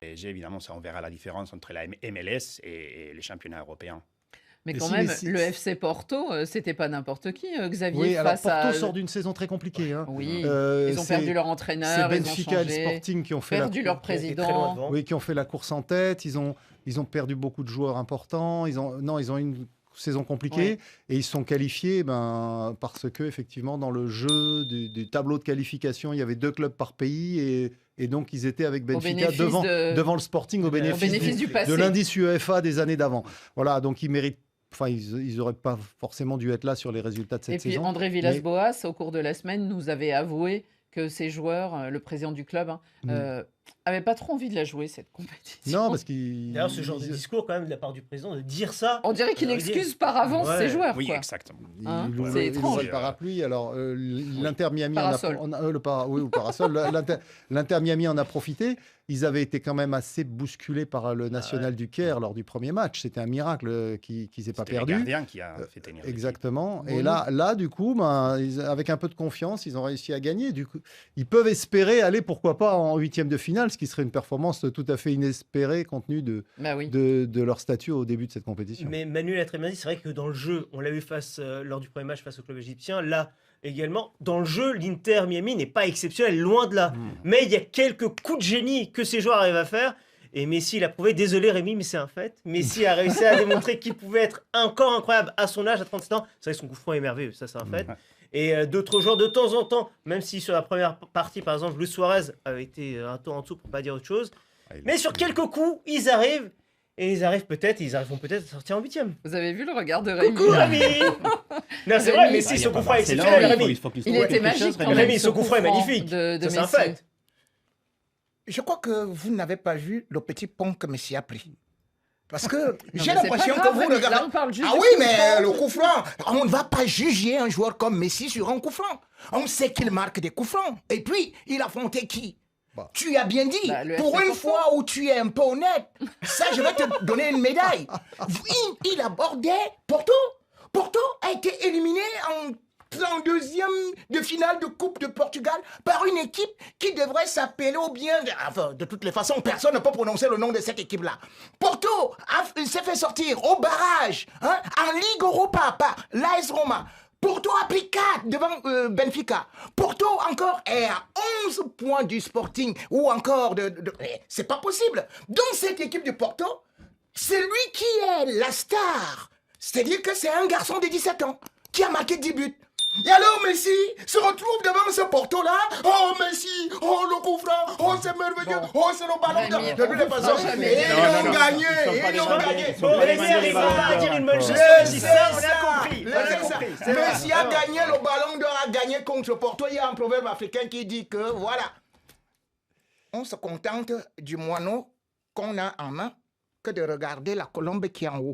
Évidemment, ça, on verra la différence entre la MLS et les championnats européens. Mais Mais quand si, même, mais si- le FC Porto, c'était pas n'importe qui, Xavier, Oui, alors face à... Porto sort d'une saison très compliquée. Hein. Oui, ils ont C'est- perdu leur C'est entraîneur, ils ont Benfica et le changé, Sporting qui ont fait perdu leur Qui est très loin président. devant. oui, qui ont fait la course en tête. Ils ont perdu beaucoup de joueurs importants. Ils ont eu une saison compliquée et ils se sont qualifiés parce que effectivement dans le jeu du tableau de qualification, il y avait 2 clubs par pays et donc ils étaient avec Benfica bénéfice devant le Sporting au bénéfice, du passé. de l'indice UEFA des années d'avant. Voilà, donc ils méritent. Enfin, ils n'auraient pas forcément dû être là sur les résultats de cette Et puis saison. André Villas-Boas, au cours de la semaine, nous avait avoué que ces joueurs, le président du club, avaient pas trop envie de la jouer, cette compétition. Non, parce qu'ils. D'ailleurs, ce genre de discours, quand même, de la part du président, de dire ça. On dirait qu'il Ça veut dire- excuse par avance Ouais. ses joueurs. Oui, quoi. exactement. Hein, Ils c'est ils étrange. ouvrent le parapluie. Alors, l'Inter Miami Parasol. oui, ou parasol. L'Inter Miami en a profité. Ils avaient été quand même assez bousculés par le National du Caire lors du premier match. C'était un miracle qu'ils n'aient pas C'était le perdu. gardien qui a fait tenir l'équipe. Exactement. Bon, Et là, du coup, avec un peu de confiance, ils ont réussi à gagner. Du coup, ils peuvent espérer aller, pourquoi pas, en huitième de finale, ce qui serait une performance tout à fait inespérée compte tenu Bah oui. de leur statut au début de cette compétition. Mais Manu l'a très bien dit, c'est vrai que dans le jeu, on l'a vu lors du premier match face au club égyptien, là également, dans le jeu, l'Inter Miami n'est pas exceptionnel, loin de là. Mais il y a quelques coups de génie que ces joueurs arrivent à faire. Et Messi l'a prouvé, désolé Rémi, mais c'est un fait. Messi a réussi à démontrer qu'il pouvait être encore incroyable à son âge, à 37 ans. C'est vrai que son coup franc est merveilleux, ça c'est un fait. Et d'autres joueurs, de temps en temps, même si sur la première partie, par exemple, Luis Suarez avait été un temps en dessous pour pas dire autre chose. Mais sur quelques coups, ils arrivent. Et ils arriveront peut-être à sortir en huitième. Vous avez vu le regard de Rémi Coucou là Rémi. Non, c'est vrai, Messi, Ah, il y a son pas coup franc est Barcelone, exceptionnel, il faut- Rémi. il faut qu'il Il trouve était quelque magique chose, quand Rémi. même. Rémi, ce son coup franc est franc magnifique. de Ça, c'est un Messi. fait. Je crois que vous n'avez pas vu le petit pont que Messi a pris. Parce que j'ai mais c'est l'impression pas que grave, vous Rémi, regardez. là, on parle juste Ah du oui, coup mais franc. le coup franc, on ne va pas juger un joueur comme Messi sur un coup franc. On sait qu'il marque des coups francs. Et puis, il affrontait qui? Tu as bien dit, Bah, le pour FC une Porto. fois où tu es un peu honnête, ça, je vais te donner une médaille. Il abordait Porto. Porto a été éliminé en 32e de finale de Coupe de Portugal par une équipe qui devrait s'appeler au bien... Enfin, de toutes les façons, personne ne peut prononcer le nom de cette équipe-là. Porto s'est fait sortir au barrage, en Ligue Europa par l'AS Roma. Porto a pris 4 devant Benfica. Porto encore est à 11 points du Sporting ou encore c'est pas possible. Donc cette équipe de Porto, c'est lui qui est la star. C'est-à-dire que c'est un garçon de 17 ans qui a marqué 10 buts. Et alors Messi se retrouve devant ce Porto-là. Oh Messi, oh le coup franc, oh c'est merveilleux, oh c'est le ballon Rémi, de toutes les on façons. va jamais Et dire. ils ont gagné, Ils sont pas ils ont des gagné. Ils sont Bon, pas des Rémi Ballons arrivera d'Or. à dire une bonne chose. C'est Ça, on ça. a compris. On a C'est compris. ça. C'est vrai. Messi a gagné le ballon d'or, a gagné contre Porto. Il y a un proverbe africain qui dit que voilà, on se contente du moineau qu'on a en main que de regarder la colombe qui est en haut.